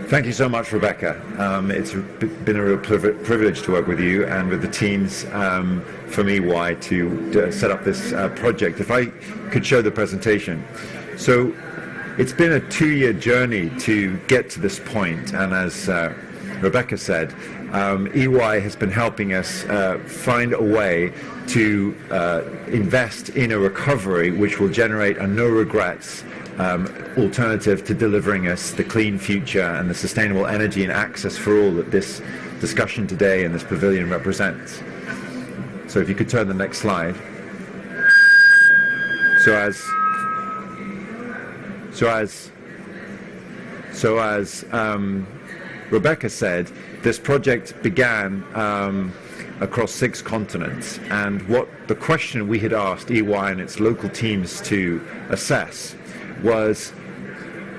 Thank you so much, Rebecca. It's been a real privilege to work with you and with the teams from EY to set up this project. If I could show the presentation. So it's been a 2-year journey to get to this point, and as Rebecca said, EY has been helping us find a way to invest in a recovery which will generate a no regrets alternative to delivering us the clean future and the sustainable energy and access for all that this discussion today and this pavilion represents. So if you could turn the next slide. So as Rebecca said, this project began across 6 continents, and the question we had asked EY and its local teams to assess was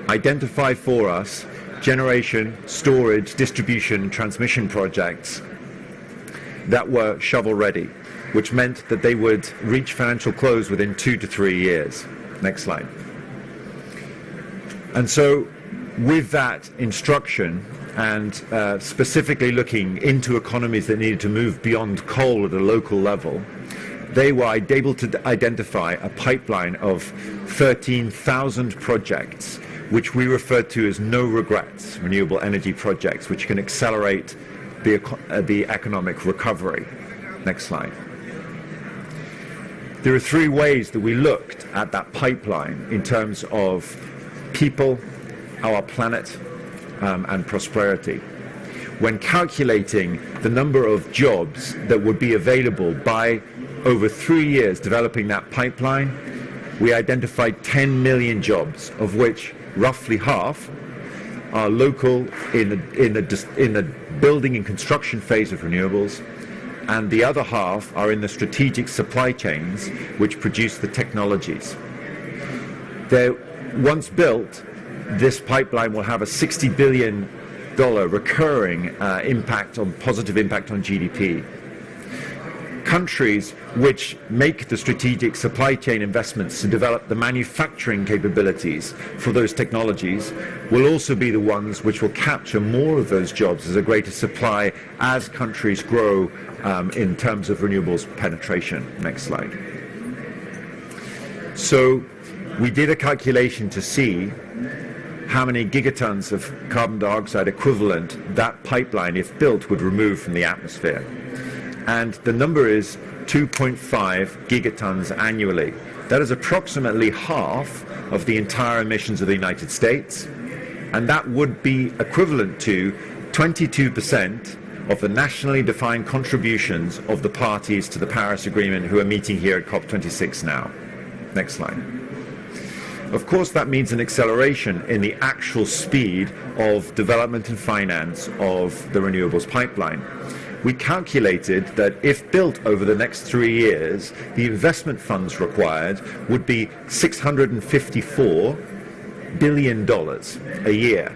identify for us generation, storage, distribution, transmission projects that were shovel ready, which meant that they would reach financial close within 2 to 3 years. Next slide. And so with that instruction, and specifically looking into economies that needed to move beyond coal at a local level, they were able to identify a pipeline of 13,000 projects, which we refer to as no regrets renewable energy projects, which can accelerate the economic recovery. Next slide. There are 3 ways that we looked at that pipeline in terms of people, our planet, and prosperity. When calculating the number of jobs that would be available by over 3 years developing that pipeline, we identified 10 million jobs, of which roughly half are local in the building and construction phase of renewables, and the other half are in the strategic supply chains which produce the technologies. Once built, this pipeline will have a $60 billion recurring positive impact on GDP. Countries which make the strategic supply chain investments to develop the manufacturing capabilities for those technologies will also be the ones which will capture more of those jobs as a greater supply as countries grow in terms of renewables penetration. Next slide. So we did a calculation to see how many gigatons of carbon dioxide equivalent that pipeline, if built, would remove from the atmosphere. And the number is 2.5 gigatons annually. That is approximately half of the entire emissions of the United States, and that would be equivalent to 22% of the nationally defined contributions of the parties to the Paris Agreement who are meeting here at COP26 now. Next slide. Of course, that means an acceleration in the actual speed of development and finance of the renewables pipeline. We calculated that if built over the next 3 years, the investment funds required would be $654 billion a year.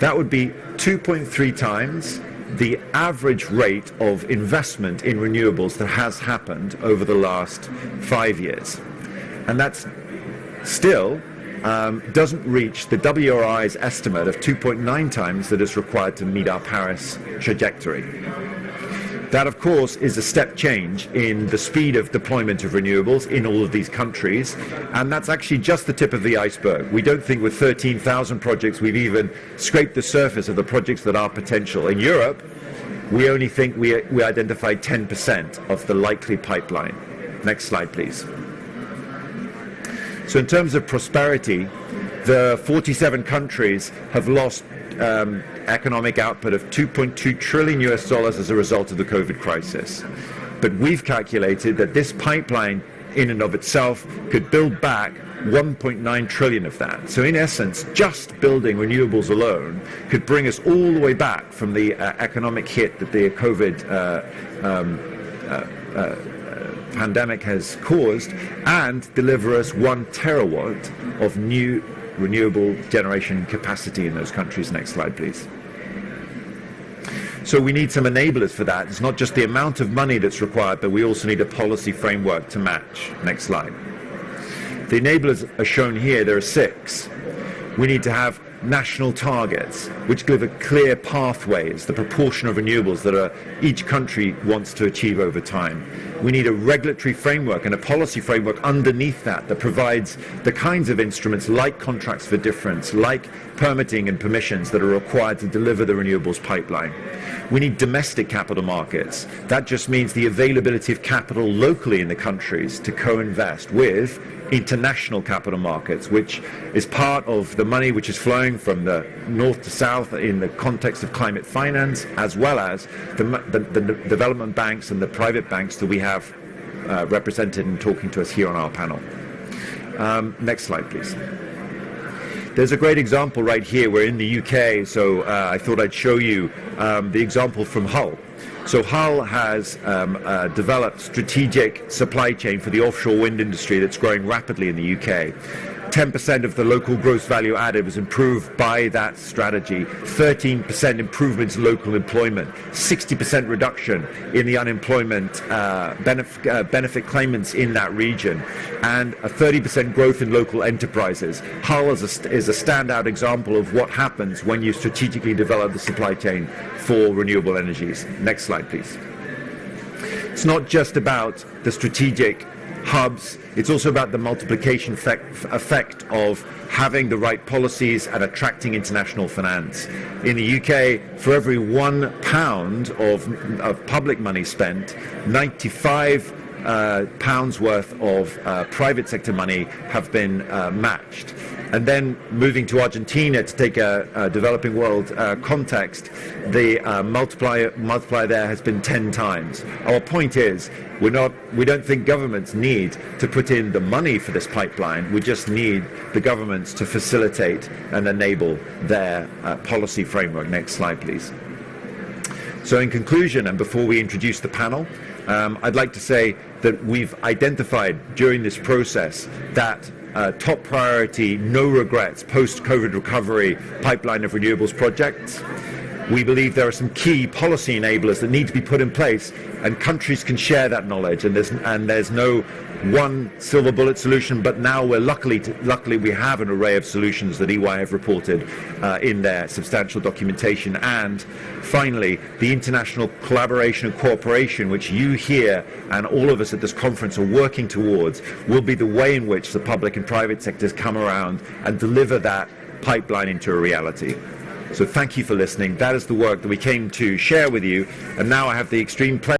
That would be 2.3 times the average rate of investment in renewables that has happened over the last 5 years. And that's still doesn't reach the WRI's estimate of 2.9 times that is required to meet our Paris trajectory. That, of course, is a step change in the speed of deployment of renewables in all of these countries, and that's actually just the tip of the iceberg. We don't think with 13,000 projects we've even scraped the surface of the projects that are potential. In Europe, we only think we identified 10% of the likely pipeline. Next slide, please. So in terms of prosperity, the 47 countries have lost economic output of $2.2 trillion as a result of the COVID crisis. But we've calculated that this pipeline in and of itself could build back 1.9 trillion of that. So in essence, just building renewables alone could bring us all the way back from the economic hit that the COVID pandemic has caused and deliver us 1 terawatt of new renewable generation capacity in those countries. Next slide, please. So we need some enablers for that. It's not just the amount of money that's required, but we also need a policy framework to match. Next slide. The enablers are shown here. There are 6. We need to have national targets which give a clear pathways, the proportion of renewables that each country wants to achieve over time. We need a regulatory framework and a policy framework underneath that provides the kinds of instruments like contracts for difference, like permitting and permissions that are required to deliver the renewables pipeline. We need domestic capital markets. That just means the availability of capital locally in the countries to co-invest with international capital markets, which is part of the money which is flowing from the north to south in the context of climate finance, as well as the development banks and the private banks that we have represented and talking to us here on our panel. Next slide, please. There's a great example right here. We're in the UK, so I thought I'd show you the example from Hull. So Hull has developed strategic supply chain for the offshore wind industry that's growing rapidly in the UK. 10% of the local gross value added was improved by that strategy, 13% improvement in local employment, 60% reduction in the unemployment benefit claimants in that region, and a 30% growth in local enterprises. Hull is a standout example of what happens when you strategically develop the supply chain for renewable energies. Next slide, please. It's not just about the strategic hubs, it's also about the multiplication effect of having the right policies and attracting international finance. In the UK, for every £1 of public money spent, 95 pounds worth of private sector money have been matched. And then moving to Argentina to take a developing world context, the multiplier there has been 10 times. Our point is, we don't think governments need to put in the money for this pipeline. We just need the governments to facilitate and enable their policy framework. Next slide, please. So in conclusion, and before we introduce the panel, I'd like to say that we've identified during this process that top priority, no regrets, post-COVID recovery pipeline of renewables projects. We believe there are some key policy enablers that need to be put in place, and countries can share that knowledge, and there's no one silver bullet solution, but now we're luckily we have an array of solutions that EY have reported in their substantial documentation. And finally, the international collaboration and cooperation which you here and all of us at this conference are working towards will be the way in which the public and private sectors come around and deliver that pipeline into a reality. So thank you for listening. That is the work that we came to share with you, and now I have the extreme pleasure